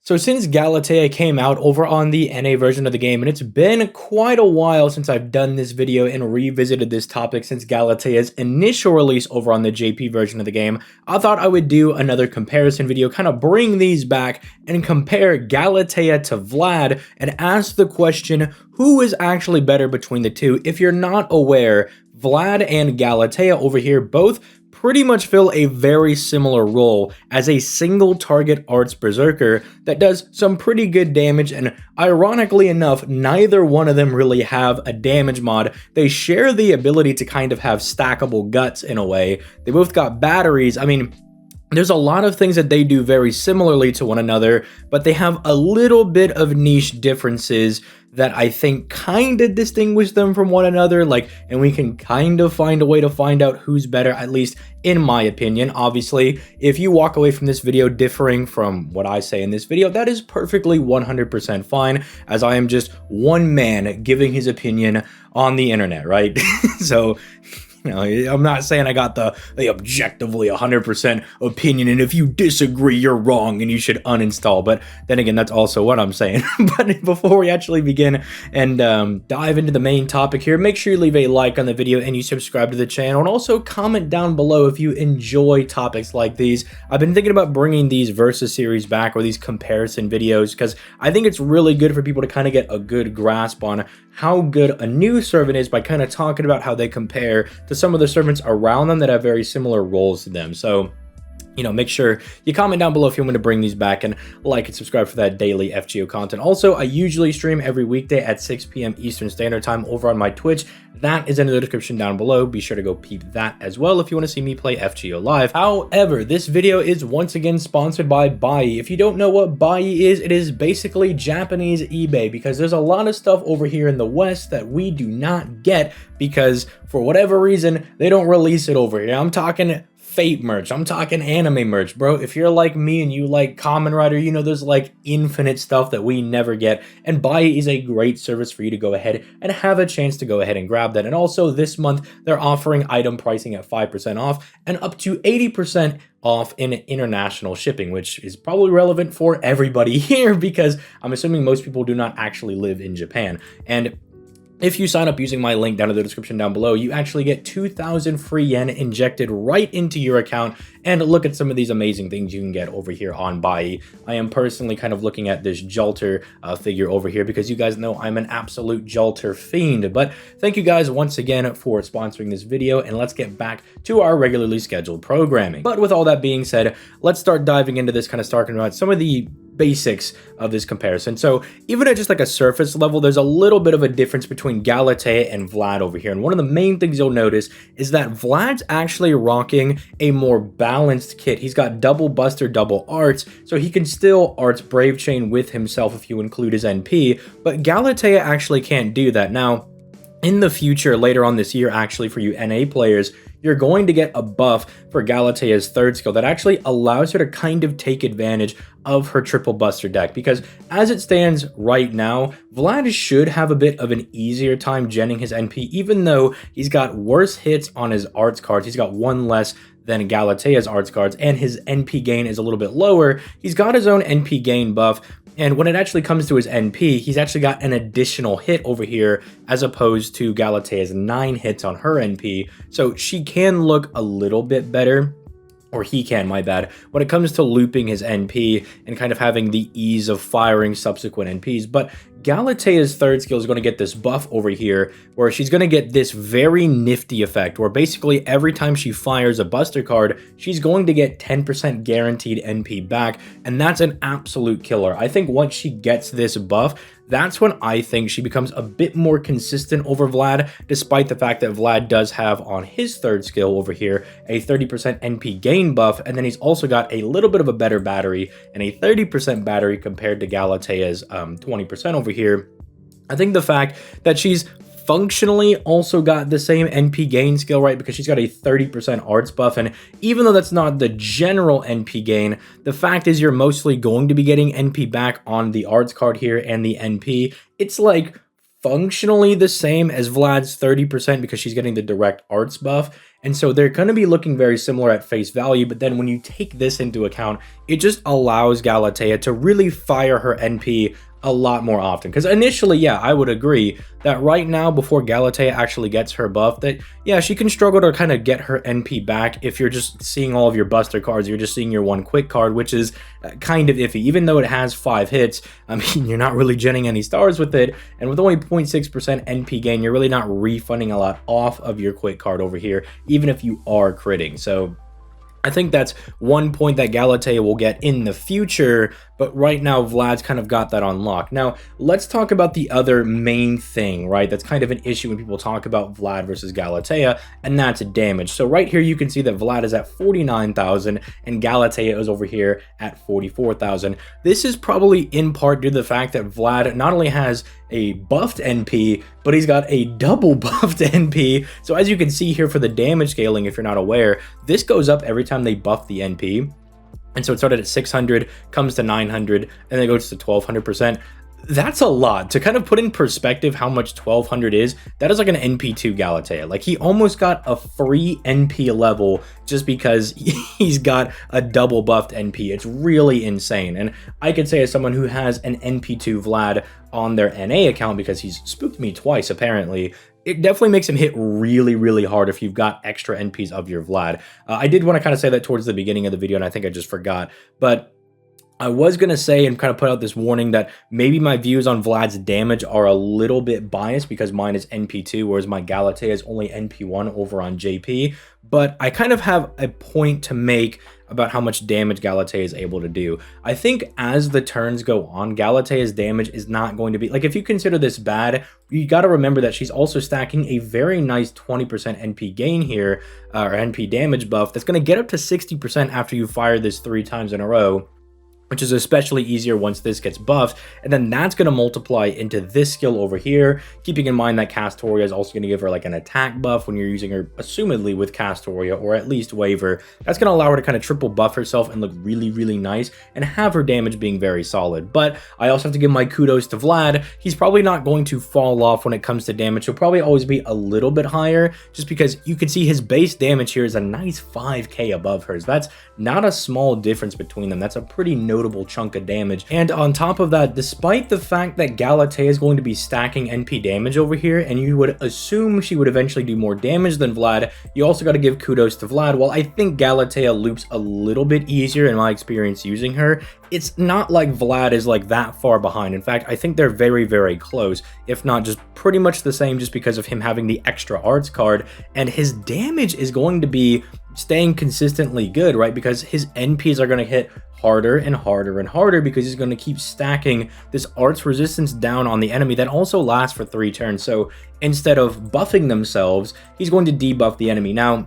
So since Galatea came out over on the NA version of the game, and it's been quite a while since I've done this video and revisited this topic since Galatea's initial release over on the JP version of the game, I thought I would do another comparison video, kind of bring these back and compare Galatea to Vlad and ask the question, who is actually better between the two? If you're not aware, Vlad and Galatea over here both pretty much fill a very similar role as a single target arts berserker that does some pretty good damage, and ironically enough, neither one of them really have a damage mod. They share the ability to kind of have stackable guts in a way. They both got batteries. I mean, there's a lot of things that they do very similarly to one another, but they have a little bit of niche differences that I think kind of distinguish them from one another, and we can kind of find a way to find out who's better, at least in my opinion. Obviously, if you walk away from this video differing from what I say in this video, that is perfectly 100% fine, as I am just one man giving his opinion on the internet, right? So, you know, I'm not saying I got the objectively 100% opinion, and if you disagree, you're wrong and you should uninstall. But then again, that's also what I'm saying. But before we actually begin and dive into the main topic here, make sure you leave a like on the video and you subscribe to the channel, and also comment down below if you enjoy topics like these. I've been thinking about bringing these versus series back, or these comparison videos, because I think it's really good for people to kind of get a good grasp on how good a new servant is by kind of talking about how they compare to some of the servants around them that have very similar roles to them. So, you know, make sure you comment down below if you want me to bring these back, and like and subscribe for that daily FGO content. Also, I usually stream every weekday at 6 p.m. Eastern Standard Time over on my Twitch. That is in the description down below. Be sure to go peep that as well if you want to see me play FGO live. However, this video is once again sponsored by Bai. If you don't know what Bai is, it is basically Japanese eBay, because there's a lot of stuff over here in the West that we do not get because for whatever reason, they don't release it over here. I'm talking Fate merch, I'm talking anime merch, bro. If you're like me and you like Kamen Rider, you know there's like infinite stuff that we never get, and Bai is a great service for you to go ahead and have a chance to go ahead and grab that. And also this month, they're offering item pricing at 5% off and up to 80% off in international shipping, which is probably relevant for everybody here because I'm assuming most people do not actually live in Japan. And if you sign up using my link down in the description down below, you actually get 2,000 free yen injected right into your account. And look at some of these amazing things you can get over here on Bai. I am personally kind of looking at this Jalter figure over here because you guys know I'm an absolute Jalter fiend. But thank you guys once again for sponsoring this video, and let's get back to our regularly scheduled programming. But with all that being said, let's start diving into this, kind of talking about some of the basics of this comparison. So even at just like a surface level, there's a little bit of a difference between Galatea and Vlad over here. And one of the main things you'll notice is that Vlad's actually rocking a more balanced kit. He's got double buster, double arts, so he can still arts Brave Chain with himself if you include his NP, but Galatea actually can't do that. Now, in the future, later on this year, actually, for you NA players, you're going to get a buff for Galatea's third skill that actually allows her to kind of take advantage of her triple buster deck, because as it stands right now, Vlad should have a bit of an easier time genning his NP, even though he's got worse hits on his arts cards. He's got one less than Galatea's arts cards, and his NP gain is a little bit lower. He's got his own NP gain buff, and when it actually comes to his NP, he's actually got an additional hit over here as opposed to Galatea's 9 hits on her NP. So she can look a little bit better, or he can, my bad, when it comes to looping his NP and kind of having the ease of firing subsequent NPs. But Galatea's third skill is going to get this buff over here, where she's going to get this very nifty effect, where basically every time she fires a buster card, she's going to get 10% guaranteed NP back, and that's an absolute killer. I think once she gets this buff, that's when I think she becomes a bit more consistent over Vlad, despite the fact that Vlad does have on his third skill over here a 30% NP gain buff, and then he's also got a little bit of a better battery and a 30% battery compared to Galatea's 20% over here. I think the fact that she's functionally also got the same NP gain skill, right, because she's got a 30% arts buff, and even though that's not the general NP gain, the fact is you're mostly going to be getting NP back on the arts card here and the NP. It's like functionally the same as Vlad's 30% because she's getting the direct arts buff. And so they're going to be looking very similar at face value, but then when you take this into account, it just allows Galatea to really fire her NP a lot more often. Because initially, yeah, I would agree that right now, before Galatea actually gets her buff, that yeah, she can struggle to kind of get her NP back if you're just seeing all of your buster cards, you're just seeing your one quick card, which is kind of iffy. Even though it has 5 hits, I mean, you're not really genning any stars with it, and with only 0.6% NP gain, you're really not refunding a lot off of your quick card over here, even if you are critting. So I think that's one point that Galatea will get in the future, but right now Vlad's kind of got that on lock. Now, let's talk about the other main thing, right? That's kind of an issue when people talk about Vlad versus Galatea, and that's damage. So right here you can see that Vlad is at 49,000 and Galatea is over here at 44,000. This is probably in part due to the fact that Vlad not only has a buffed NP, but he's got a double buffed NP. So as you can see here for the damage scaling, if you're not aware, this goes up every time they buff the NP. And so it started at 600, comes to 900, and then it goes to 1200%. That's a lot. To kind of put in perspective how much 1200 is, that is like an NP2 Galatea. Like, he almost got a free NP level just because he's got a double buffed NP. It's really insane. And I could say, as someone who has an NP2 Vlad on their NA account, because he's spooked me twice apparently, it definitely makes him hit really, really hard if you've got extra NPs of your Vlad. I did want to kind of say that towards the beginning of the video, and I think I just forgot. But I was going to say and kind of put out this warning that maybe my views on Vlad's damage are a little bit biased because mine is NP2, whereas my Galatea is only NP1 over on JP. But I kind of have a point to make about how much damage Galatea is able to do. I think as the turns go on, Galatea's damage is not going to be... Like, if you consider this bad, you got to remember that she's also stacking a very nice 20% NP gain here, or NP damage buff, that's going to get up to 60% after you fire this 3 times in a row, which is especially easier once this gets buffed, and then that's going to multiply into this skill over here, keeping in mind that Castoria is also going to give her like an attack buff when you're using her assumedly with Castoria, or at least Waver. That's going to allow her to kind of triple buff herself and look really, really nice, and have her damage being very solid. But I also have to give my kudos to Vlad. He's probably not going to fall off when it comes to damage. He'll probably always be a little bit higher, just because you can see his base damage here is a nice 5k above hers. That's not a small difference between them. That's a pretty notable chunk of damage. And on top of that, despite the fact that Galatea is going to be stacking NP damage over here, and you would assume she would eventually do more damage than Vlad, you also got to give kudos to Vlad. While I think Galatea loops a little bit easier in my experience using her, it's not like Vlad is like that far behind. In fact, I think they're very, very close, if not just pretty much the same, just because of him having the extra arts card, and his damage is going to be staying consistently good, right? Because his NPs are going to hit harder and harder and harder, because he's going to keep stacking this arts resistance down on the enemy that also lasts for 3 turns. So instead of buffing themselves, he's going to debuff the enemy. Now,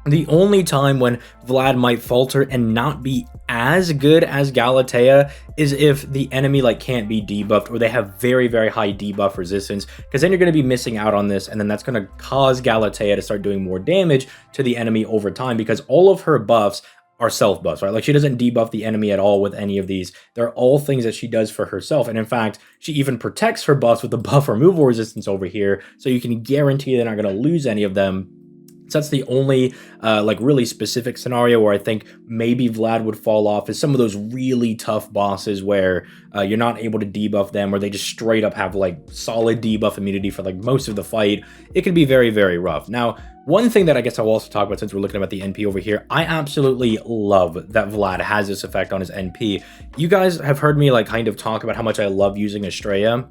the only time when Vlad might falter and not be as good as Galatea is if the enemy like can't be debuffed, or they have very, very high debuff resistance, because then you're going to be missing out on this, and then that's going to cause Galatea to start doing more damage to the enemy over time, because all of her buffs are self buffs, right? Like, she doesn't debuff the enemy at all with any of these. They're all things that she does for herself. And in fact, she even protects her buffs with the buff removal resistance over here, so you can guarantee they're not going to lose any of them. So that's the only like really specific scenario where I think maybe Vlad would fall off, is some of those really tough bosses where you're not able to debuff them, or they just straight up have like solid debuff immunity for like most of the fight. It can be very, very rough. Now, one thing that I guess I'll also talk about, since we're looking at the NP over here, I absolutely love that Vlad has this effect on his NP. You guys have heard me like kind of talk about how much I love using Estrella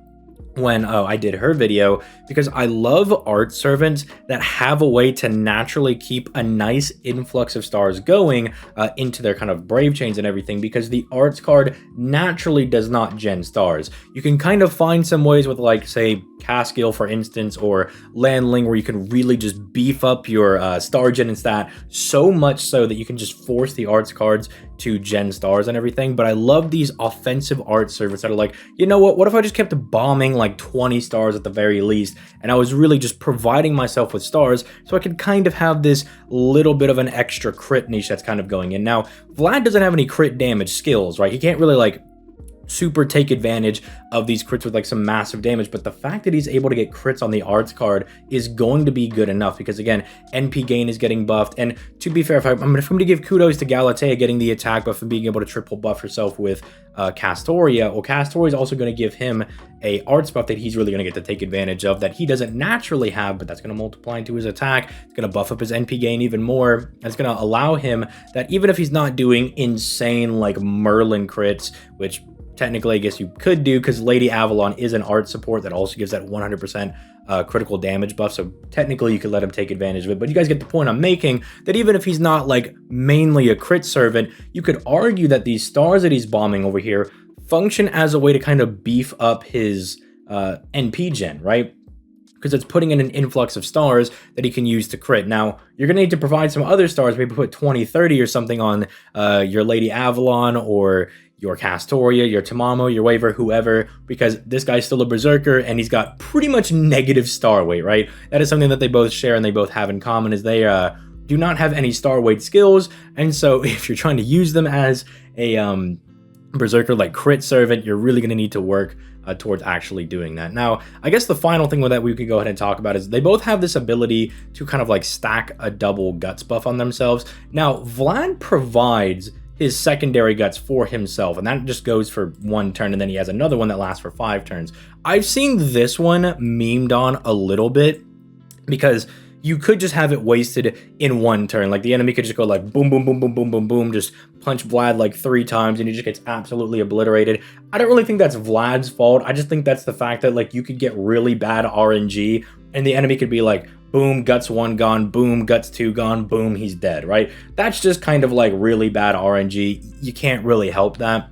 when I did her video, because I love art servants that have a way to naturally keep a nice influx of stars going into their kind of brave chains and everything, because the arts card naturally does not gen stars. You can kind of find some ways with, like, say, Caskill, for instance, or Landling, where you can really just beef up your star gen and stat so much so that you can just force the arts cards to gen stars and everything. But I love these offensive art servants that are like, you know what if I just kept bombing like 20 stars at the very least, and I was really just providing myself with stars so I could kind of have this little bit of an extra crit niche that's kind of going in. Now, Vlad doesn't have any crit damage skills, right? He can't really like super take advantage of these crits with like some massive damage, but the fact that he's able to get crits on the arts card is going to be good enough because again, NP gain is getting buffed, and to be fair, if I'm going to give kudos to Galatea getting the attack buff and being able to triple buff herself with Castoria, well, Castoria is also going to give him a arts buff that he's really going to get to take advantage of that he doesn't naturally have, but that's going to multiply into his attack. It's going to buff up his NP gain even more, and it's going to allow him that even if he's not doing insane like Merlin crits, which technically I guess you could do because Lady Avalon is an art support that also gives that 100% critical damage buff, so technically you could let him take advantage of it, but you guys get the point I'm making, that even if he's not like mainly a crit servant, you could argue that these stars that he's bombing over here function as a way to kind of beef up his NP gen, right? Because it's putting in an influx of stars that he can use to crit. Now, you're going to need to provide some other stars, maybe put 20, 30 or something on your Lady Avalon or your Castoria, your Tamamo, your Waver, whoever, because this guy's still a Berserker and he's got pretty much negative star weight, right? That is something that they both share and they both have in common, is they do not have any star weight skills, and so if you're trying to use them as a Berserker like crit servant, you're really going to need to work towards actually doing that. Now, I guess the final thing with that we could go ahead and talk about is they both have this ability to kind of like stack a double guts buff on themselves. Now, Vlad provides his secondary guts for himself, and that just goes for 1 turn, and then he has another one that lasts for 5 turns. I've seen this one memed on a little bit because you could just have it wasted in 1 turn. Like the enemy could just go like boom, boom, boom, boom, boom, boom, boom, just punch Vlad like 3 times and he just gets absolutely obliterated. I don't really think that's Vlad's fault. I just think that's the fact that like you could get really bad RNG and the enemy could be like, boom, guts 1 gone, boom, guts 2 gone, boom, he's dead, right? That's just kind of like really bad RNG. You can't really help that.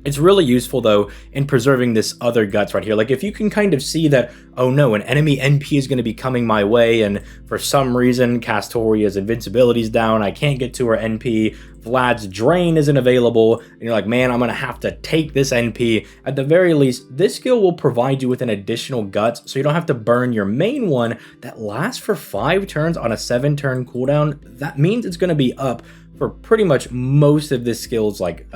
It's really useful though in preserving this other guts right here. Like if you can kind of see that, oh no, an enemy NP is going to be coming my way, and for some reason Castoria's invincibility is down, I can't get to her NP, Vlad's drain isn't available, and you're like, man, I'm going to have to take this NP. At the very least, this skill will provide you with an additional guts, so you don't have to burn your main one that lasts for 5 turns on a 7-turn cooldown. That means it's going to be up for pretty much most of this skill's like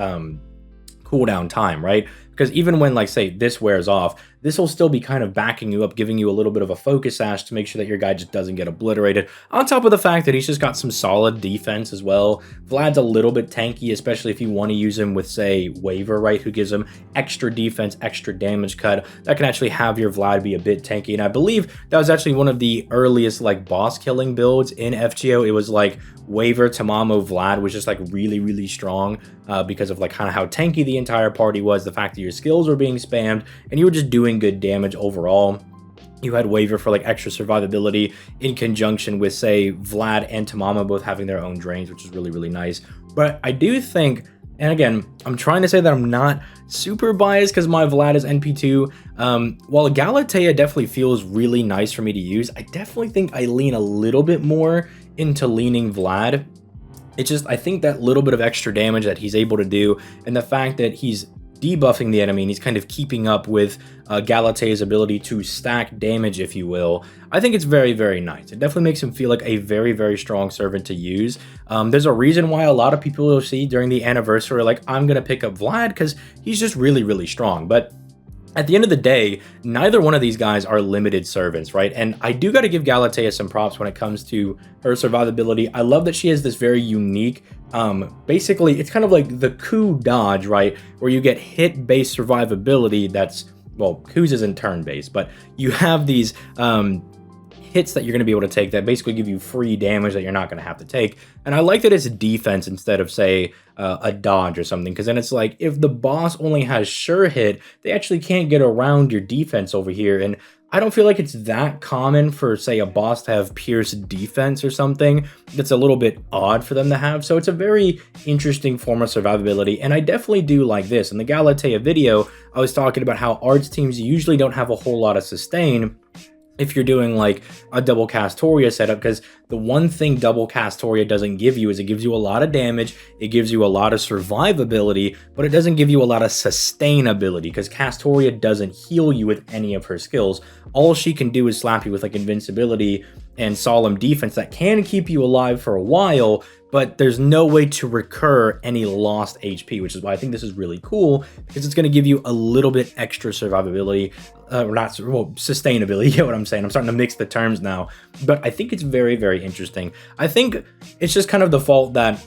cooldown time, right? Because even when, like, say, this wears off, this will still be kind of backing you up, giving you a little bit of a focus sash to make sure that your guy just doesn't get obliterated. On top of the fact that he's just got some solid defense as well. Vlad's a little bit tanky, especially if you want to use him with, say, Waver, right? Who gives him extra defense, extra damage cut. That can actually have your Vlad be a bit tanky. And I believe that was actually one of the earliest, like, boss killing builds in FGO. It was like Waver, Tamamo, Vlad was just like really, really strong because of like kind of how tanky the entire party was, the fact that your skills were being spammed and you were just doing good damage overall. You had Waver for like extra survivability in conjunction with, say, Vlad and Tamamo both having their own drains, which is really, really nice. But I do think, and again, I'm trying to say that I'm not super biased because my Vlad is NP2. While Galatea definitely feels really nice for me to use, I definitely think I lean a little bit more into leaning Vlad. It's just, I think that little bit of extra damage that he's able to do, and the fact that he's debuffing the enemy and he's kind of keeping up with Galatea's ability to stack damage, if you will, I think it's very, very nice. It definitely makes him feel like a very, very strong servant to use. There's a reason why a lot of people will see during the anniversary like, I'm gonna pick up Vlad because he's just really, really strong. But at the end of the day, neither one of these guys are limited servants, right? And I do got to give Galatea some props when it comes to her survivability. I love that she has this very unique, basically, it's kind of like the coup dodge, right? Where you get hit-based survivability that's, well, coups isn't turn-based, but you have these hits that you're going to be able to take that basically give you free damage that you're not going to have to take. And I like that it's defense instead of, say, a dodge or something, because then it's like if the boss only has sure hit, they actually can't get around your defense over here. And I don't feel like it's that common for, say, a boss to have pierce defense or something. That's a little bit odd for them to have. So it's a very interesting form of survivability, and I definitely do like this. In the Galatea video, I was talking about how arts teams usually don't have a whole lot of sustain if you're doing like a double Castoria setup, because the one thing double Castoria doesn't give you is it gives you a lot of damage, it gives you a lot of survivability, but it doesn't give you a lot of sustainability, because Castoria doesn't heal you with any of her skills. All she can do is slap you with like invincibility and solemn defense that can keep you alive for a while, but there's no way to recur any lost HP, which is why I think this is really cool, because it's going to give you a little bit extra survivability, or not, well, sustainability, you get what I'm saying? I'm starting to mix the terms now, but I think it's very, very interesting. I think it's just kind of the fault that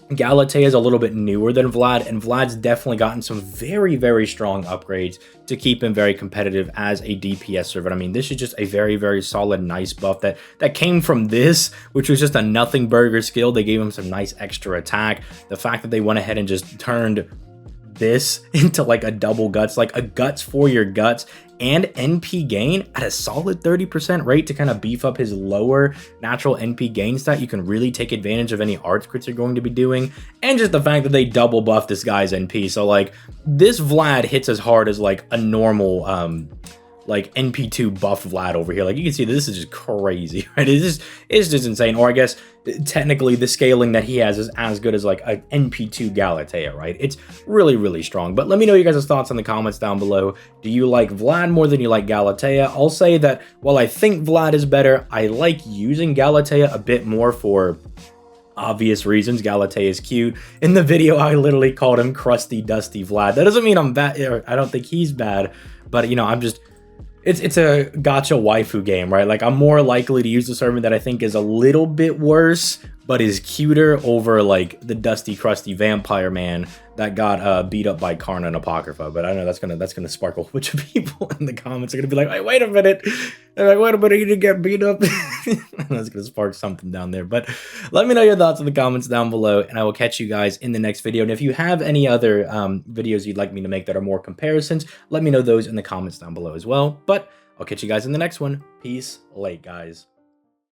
Galatea is a little bit newer than Vlad, and Vlad's definitely gotten some very, very strong upgrades to keep him very competitive as a DPS servant. I mean, this is just a very, very solid, nice buff that came from this, which was just a nothing burger skill. They gave him some nice extra attack. The fact that they went ahead and just turned this into like a double guts, like a guts for your guts and NP gain at a solid 30% rate to kind of beef up his lower natural NP gain stat. You can really take advantage of any arts crits you're going to be doing, and just the fact that they double buff this guy's NP. So like this Vlad hits as hard as like a normal like NP2 buff Vlad over here. Like you can see this is just crazy, right? It's just insane. Or I guess technically the scaling that he has is as good as like a NP2 Galatea, right? It's really, really strong. But let me know your guys' thoughts in the comments down below. Do you like Vlad more than you like Galatea? I'll say that while I think Vlad is better, I like using Galatea a bit more for obvious reasons. Galatea is cute. In the video, I literally called him Crusty Dusty Vlad. That doesn't mean I'm bad, or I don't think he's bad, but you know, I'm just... It's a gacha waifu game, right? Like I'm more likely to use the servant that I think is a little bit worse, but is cuter over like the dusty, crusty vampire man that got beat up by Karna and Apocrypha. But I know that's gonna spark a whole bunch of people in the comments. They're gonna be like, "Hey, wait a minute! They're like, wait a minute, you didn't get beat up." That's gonna spark something down there. But let me know your thoughts in the comments down below, and I will catch you guys in the next video. And if you have any other videos you'd like me to make that are more comparisons, let me know those in the comments down below as well. But I'll catch you guys in the next one. Peace, late guys.